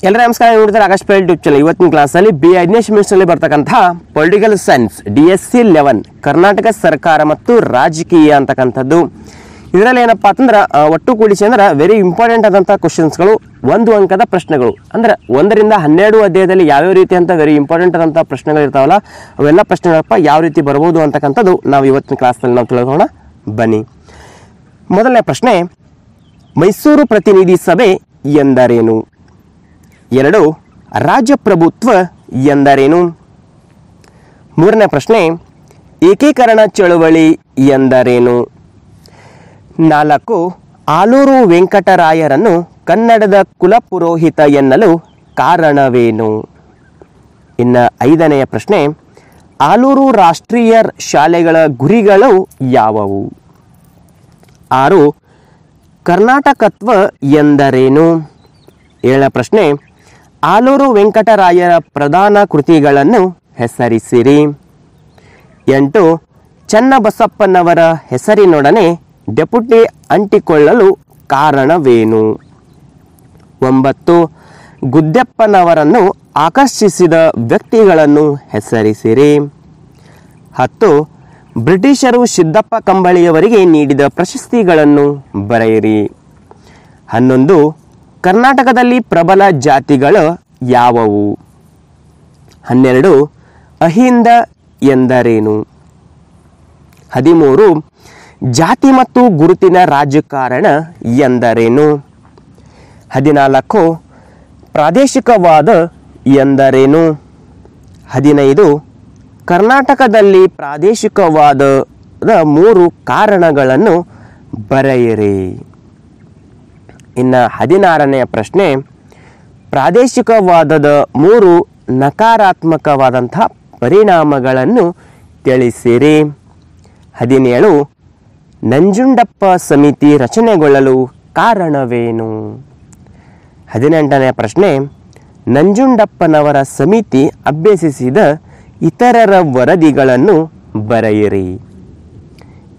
ಎಲ್ಲರೂ ನಮಸ್ಕಾರ. ನೋಡ್ತಾರೆ ಆಕಾಶ್ ಪೈ ಯೂಟ್ಯೂಬ್ ಚಾನಲ್. ಇವತ್ತಿನ ಕ್ಲಾಸಲ್ಲಿ B5ನೇ ಸೆಮಿಸ್ಟರ್ನಲ್ಲಿ ಬರ್ತಕ್ಕಂಥ ಪೊಲಿಟಿಕಲ್ ಸೈನ್ಸ್ DSC 11 ಕರ್ನಾಟಕ ಸರ್ಕಾರ ಮತ್ತು ರಾಜಕೀಯ ಅಂತಕ್ಕಂಥದ್ದು. ಇದರಲ್ಲಿ ಏನಪ್ಪ ಅಂತಂದ್ರೆ ಒಟ್ಟು ಕೂಡಿಸಿ ಅಂದ್ರೆ ವೆರಿ ಇಂಪಾರ್ಟೆಂಟ್ ಆದಂಥ ಕ್ವಶನ್ಸ್ಗಳು, 1 ಅಂಕದ ಪ್ರಶ್ನೆಗಳು. ಅಂದ್ರೆ 1 ರಿಂದ 12 ಅಧ್ಯಾಯದಲ್ಲಿ ಯಾವ್ಯಾವ ರೀತಿ ಅಂತ ವೆರಿ ಇಂಪಾರ್ಟೆಂಟ್ ಆದಂಥ ಪ್ರಶ್ನೆಗಳು ಇರ್ತಾವಲ್ಲ, ಅವೆಲ್ಲ ಪ್ರಶ್ನೆಗಳಪ್ಪ ಯಾವ ರೀತಿ ಬರ್ಬೋದು ಅಂತಕ್ಕಂಥದ್ದು ನಾವು ಇವತ್ತಿನ ಕ್ಲಾಸ್ನಲ್ಲಿ ನಾವು ತಿಳ್ಕೊಳ್ಳೋಣ ಬನ್ನಿ. ಮೊದಲನೇ ಪ್ರಶ್ನೆ, ಮೈಸೂರು ಪ್ರತಿನಿಧಿ ಸಭೆ ಎಂದರೇನು? 2, ರಾಜಪ್ರಭುತ್ವ ಎಂದರೇನು? 3ನೇ ಪ್ರಶ್ನೆ, ಏಕೀಕರಣ ಚಳವಳಿ ಎಂದರೇನು? 4, ಆಲೂರು ವೆಂಕಟರಾಯರನ್ನು ಕನ್ನಡದ ಕುಲಪುರೋಹಿತ ಎನ್ನಲು ಕಾರಣವೇನು? ಇನ್ನು 5ನೇ ಪ್ರಶ್ನೆ, ಆಲೂರು ರಾಷ್ಟ್ರೀಯ ಶಾಲೆಗಳ ಗುರಿಗಳು ಯಾವುವು? 6, ಕರ್ನಾಟಕತ್ವ ಎಂದರೇನು? 7ನೇ ಪ್ರಶ್ನೆ, ಆಲೂರು ವೆಂಕಟರಾಯರ ಪ್ರಧಾನ ಕೃತಿಗಳನ್ನು ಹೆಸರಿಸಿರಿ. 8, ಚನ್ನಬಸಪ್ಪನವರ ಹೆಸರಿನೊಡನೆ ಡೆಪ್ಯುಟಿ ಅಂಟಿಕೊಳ್ಳಲು ಕಾರಣವೇನು? 9, ಗುದ್ದೆಪ್ಪನವರನ್ನು ಆಕರ್ಷಿಸಿದ ವ್ಯಕ್ತಿಗಳನ್ನು ಹೆಸರಿಸಿರಿ. 10, ಬ್ರಿಟಿಷರು ಸಿದ್ದಪ್ಪ ಕಂಬಳಿಯವರಿಗೆ ನೀಡಿದ ಪ್ರಶಸ್ತಿಗಳನ್ನು ಬರೆಯಿರಿ. 11, ಕರ್ನಾಟಕದಲ್ಲಿ ಪ್ರಬಲ ಜಾತಿಗಳು ಯಾವುವು? 12, ಅಹಿಂದ ಎಂದರೇನು? 13, ಜಾತಿ ಮತ್ತು ಗುರುತಿನ ರಾಜಕಾರಣ ಎಂದರೇನು? 14, ಪ್ರಾದೇಶಿಕವಾದ ಎಂದರೇನು? 15, ಕರ್ನಾಟಕದಲ್ಲಿ ಪ್ರಾದೇಶಿಕವಾದದ 3 ಕಾರಣಗಳನ್ನು ಬರೆಯಿರಿ. ಇನ್ನು 16ನೇ ಪ್ರಶ್ನೆ, ಪ್ರಾದೇಶಿಕವಾದದ 3 ನಕಾರಾತ್ಮಕವಾದಂಥ ಪರಿಣಾಮಗಳನ್ನು ತಿಳಿಸಿರಿ. 17, ನಂಜುಂಡಪ್ಪ ಸಮಿತಿ ರಚನೆಗೊಳ್ಳಲು ಕಾರಣವೇನು? 18ನೇ ಪ್ರಶ್ನೆ, ನಂಜುಂಡಪ್ಪನವರ ಸಮಿತಿ ಅಭ್ಯಸಿಸಿದ ಇತರರ ವರದಿಗಳನ್ನು ಬರೆಯಿರಿ.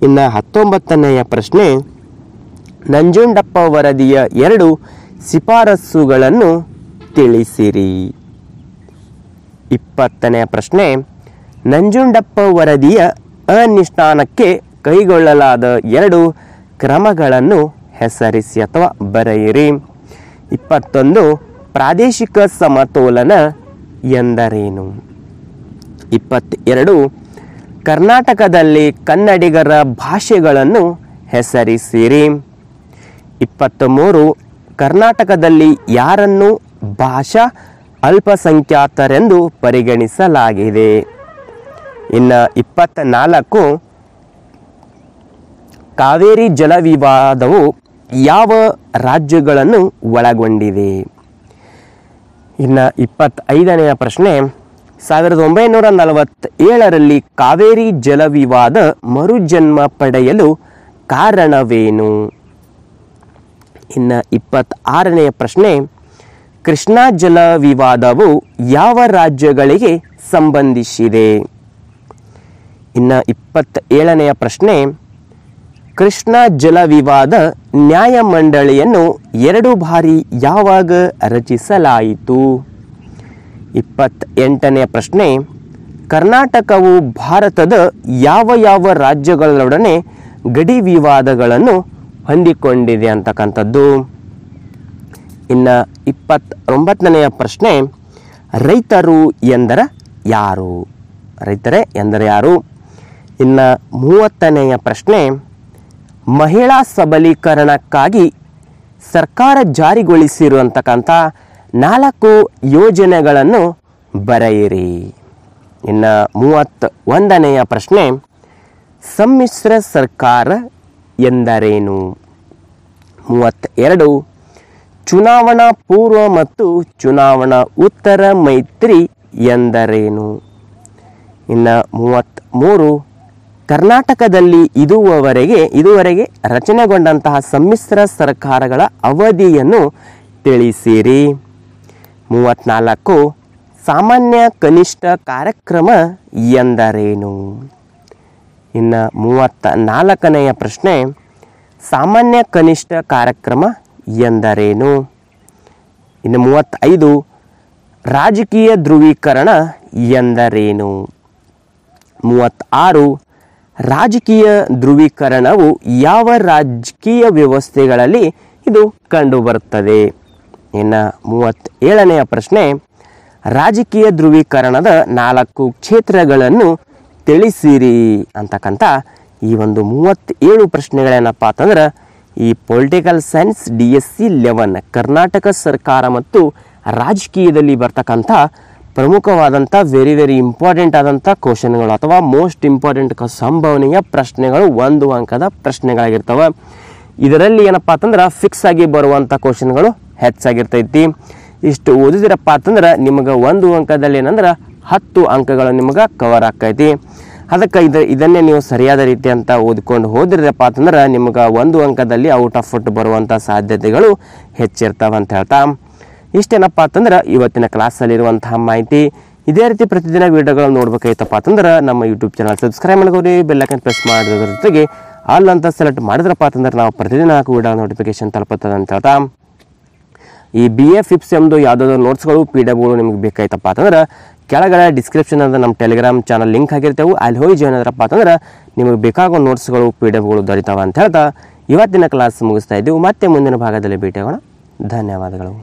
ಇನ್ನು 19ನೇ ಪ್ರಶ್ನೆ, ನಂಜುಂಡಪ್ಪ ವರದಿಯ 2 ಶಿಫಾರಸುಗಳನ್ನು ತಿಳಿಸಿರಿ. 20ನೇ ಪ್ರಶ್ನೆ, ನಂಜುಂಡಪ್ಪ ವರದಿಯ ಅನುಷ್ಠಾನಕ್ಕೆ ಕೈಗೊಳ್ಳಲಾದ 2 ಕ್ರಮಗಳನ್ನು ಹೆಸರಿಸಿ ಅಥವಾ ಬರೆಯಿರಿ. 21, ಪ್ರಾದೇಶಿಕ ಸಮತೋಲನ ಎಂದರೇನು? 22, ಕರ್ನಾಟಕದಲ್ಲಿ ಕನ್ನಡಿಗರ ಭಾಷೆಗಳನ್ನು ಹೆಸರಿಸಿರಿ. 23, ಕರ್ನಾಟಕದಲ್ಲಿ ಯಾರನ್ನು ಭಾಷಾ ಅಲ್ಪಸಂಖ್ಯಾತರೆಂದು ಪರಿಗಣಿಸಲಾಗಿದೆ? ಇನ್ನು 24, ಕಾವೇರಿ ಜಲ ವಿವಾದವು ಯಾವ ರಾಜ್ಯಗಳನ್ನು ಒಳಗೊಂಡಿದೆ? ಇನ್ನು 25ನೇ ಪ್ರಶ್ನೆ, 1947ರಲ್ಲಿ ಕಾವೇರಿ ಜಲ ವಿವಾದ ಮರುಜನ್ಮ ಪಡೆಯಲು ಕಾರಣವೇನು? ಇನ್ನು 26ನೇ ಪ್ರಶ್ನೆ, ಕೃಷ್ಣಾ ಜಲ ವಿವಾದವು ಯಾವ ರಾಜ್ಯಗಳಿಗೆ ಸಂಬಂಧಿಸಿದೆ? ಇನ್ನು 27ನೇ ಪ್ರಶ್ನೆ, ಕೃಷ್ಣಾ ಜಲ ವಿವಾದ ನ್ಯಾಯಮಂಡಳಿಯನ್ನು 2 ಬಾರಿ ಯಾವಾಗ ರಚಿಸಲಾಯಿತು? 28ನೇ ಪ್ರಶ್ನೆ, ಕರ್ನಾಟಕವು ಭಾರತದ ಯಾವ ರಾಜ್ಯಗಳೊಡನೆ ಗಡಿ ವಿವಾದಗಳನ್ನು ಹೊಂದಿಕೊಂಡಿದೆ ಅಂತಕ್ಕಂಥದ್ದು. ಇನ್ನು 29ನೇ ಪ್ರಶ್ನೆ, ರೈತರು ಎಂದರೆ ಯಾರು? ರೈತರೇ ಎಂದರೆ ಯಾರು? ಇನ್ನು 30ನೇ ಪ್ರಶ್ನೆ, ಮಹಿಳಾ ಸಬಲೀಕರಣಕ್ಕಾಗಿ ಸರ್ಕಾರ ಜಾರಿಗೊಳಿಸಿರುವಂತಕ್ಕಂಥ 4 ಯೋಜನೆಗಳನ್ನು ಬರೆಯಿರಿ. ಇನ್ನು 31ನೇ ಪ್ರಶ್ನೆ, ಸಮ್ಮಿಶ್ರ ಸರ್ಕಾರ ಎಂದರೇನು? 32, ಚುನಾವಣಾ ಪೂರ್ವ ಮತ್ತು ಚುನಾವಣಾ ಉತ್ತರ ಮೈತ್ರಿ ಎಂದರೇನು? ಇನ್ನು 33, ಕರ್ನಾಟಕದಲ್ಲಿ ಇದುವರೆಗೆ ರಚನೆಗೊಂಡಂತಹ ಸಮ್ಮಿಶ್ರ ಸರ್ಕಾರಗಳ ಅವಧಿಯನ್ನು ತಿಳಿಸಿರಿ. 34, ಸಾಮಾನ್ಯ ಕನಿಷ್ಠ ಕಾರ್ಯಕ್ರಮ ಎಂದರೇನು? ಇನ್ನು 34ನೇ ಪ್ರಶ್ನೆ, ಸಾಮಾನ್ಯ ಕನಿಷ್ಠ ಕಾರ್ಯಕ್ರಮ ಎಂದರೇನು? ಇನ್ನು 35 ರಾಜಕೀಯ ಧ್ರುವೀಕರಣ ಎಂದರೇನು? 36 ರಾಜಕೀಯ ಧ್ರುವೀಕರಣವು ಯಾವ ರಾಜಕೀಯ ವ್ಯವಸ್ಥೆಗಳಲ್ಲಿ ಇದು ಕಂಡುಬರುತ್ತದೆ? ಇನ್ನು 37ನೆಯ ಪ್ರಶ್ನೆ, ರಾಜಕೀಯ ಧ್ರುವೀಕರಣದ 4 ಕ್ಷೇತ್ರಗಳನ್ನು ತಿಳಿಸಿರಿ ಅಂತಕ್ಕಂಥ ಈ ಒಂದು 37 ಪ್ರಶ್ನೆಗಳೇನಪ್ಪ ಅಂತಂದ್ರೆ ಈ ಪೊಲಿಟಿಕಲ್ ಸೈನ್ಸ್ DSC 11 ಕರ್ನಾಟಕ ಸರ್ಕಾರ ಮತ್ತು ರಾಜಕೀಯದಲ್ಲಿ ಬರ್ತಕ್ಕಂಥ ಪ್ರಮುಖವಾದಂಥ ವೆರಿ ಇಂಪಾರ್ಟೆಂಟ್ ಆದಂಥ ಕ್ವಶನ್ಗಳು ಅಥವಾ ಮೋಸ್ಟ್ ಇಂಪಾರ್ಟೆಂಟ್ ಸಂಭವನೀಯ ಪ್ರಶ್ನೆಗಳು 1 ಅಂಕದ ಪ್ರಶ್ನೆಗಳಾಗಿರ್ತವೆ. ಇದರಲ್ಲಿ ಏನಪ್ಪ ಅಂತಂದ್ರೆ ಫಿಕ್ಸ್ ಆಗಿ ಬರುವಂಥ ಕ್ವಶನ್ಗಳು ಹೆಚ್ಚಾಗಿರ್ತೈತಿ. ಇಷ್ಟು ಓದಿದಿರಪ್ಪ ಅಂತಂದ್ರೆ ನಿಮಗೆ 1 ಅಂಕದಲ್ಲಿ ಏನಂದ್ರೆ 10 ಅಂಕಗಳು ನಿಮಗೆ ಕವರ್ ಆಕೈತಿ. ಅದಕ್ಕೆ ಇದನ್ನೇ ನೀವು ಸರಿಯಾದ ರೀತಿ ಅಂತ ಓದ್ಕೊಂಡು ಹೋದ್ರಪ್ಪ ಅಂತಂದ್ರೆ ನಿಮ್ಗೆ 1 ಅಂಕದಲ್ಲಿ ಔಟ್ ಆಫ್ ಫುಟ್ ಬರುವಂಥ ಸಾಧ್ಯತೆಗಳು ಹೆಚ್ಚಿರ್ತಾವೆ ಅಂತ ಹೇಳ್ತಾ ಇಷ್ಟೇನಪ್ಪ ಅಂತಂದ್ರೆ ಇವತ್ತಿನ ಕ್ಲಾಸಲ್ಲಿರುವಂತಹ ಮಾಹಿತಿ. ಇದೇ ರೀತಿ ಪ್ರತಿದಿನ ವೀಡಿಯೋಗಳು ನೋಡ್ಬೇಕಾಯ್ತಪ್ಪ ಅಂತಂದ್ರೆ ನಮ್ಮ ಯೂಟ್ಯೂಬ್ ಚಾನಲ್ ಸಬ್ಸ್ಕ್ರೈಬ್ ಮಾಡ್ಕೋರಿ, ಬೆಲ್ ಐಕಾನ್ ಪ್ರೆಸ್ ಮಾಡೋದ್ರ ಜೊತೆಗೆ ಆಲ್ ಅಂತ ಸೆಲೆಕ್ಟ್ ಮಾಡಿದ್ರಪ್ಪ ಅಂತಂದ್ರೆ ನಾವು ಪ್ರತಿದಿನ ವೀಡಿಯೋ ನೋಟಿಫಿಕೇಶನ್ ತಲುಪುತ್ತದೆ ಅಂತ ಹೇಳ್ತಾ ಈ BA FIPS ಎಂಬುದು ಯಾವುದಾದ್ರು ನೋಟ್ಸ್ಗಳು PDF ನಿಮಗೆ ಬೇಕಾಯ್ತಪ್ಪ ಅಂತಂದ್ರೆ ಕೆಳಗಡೆ ಡಿಸ್ಕ್ರಿಪ್ಷನ್ ಅಂತ ನಮ್ಮ ಟೆಲಿಗ್ರಾಮ್ ಚಾನಲ್ ಲಿಂಕ್ ಆಗಿರ್ತೇವೆ, ಅಲ್ಲಿ ಹೋಗಿ ಜಾಯ್ನ್ ಆದ್ರಪ್ಪ ಅಂತಂದ್ರೆ ನಿಮಗೆ ಬೇಕಾಗೋ ನೋಟ್ಸ್ಗಳು PDF ದೊರೀತಾವೆ ಅಂತ ಹೇಳ್ತಾ ಇವತ್ತಿನ ಕ್ಲಾಸ್ ಮುಗಿಸ್ತಾ ಇದ್ದೀವಿ. ಮತ್ತೆ ಮುಂದಿನ ಭಾಗದಲ್ಲಿ ಭೇಟಿಯಾಗೋಣ. ಧನ್ಯವಾದಗಳು.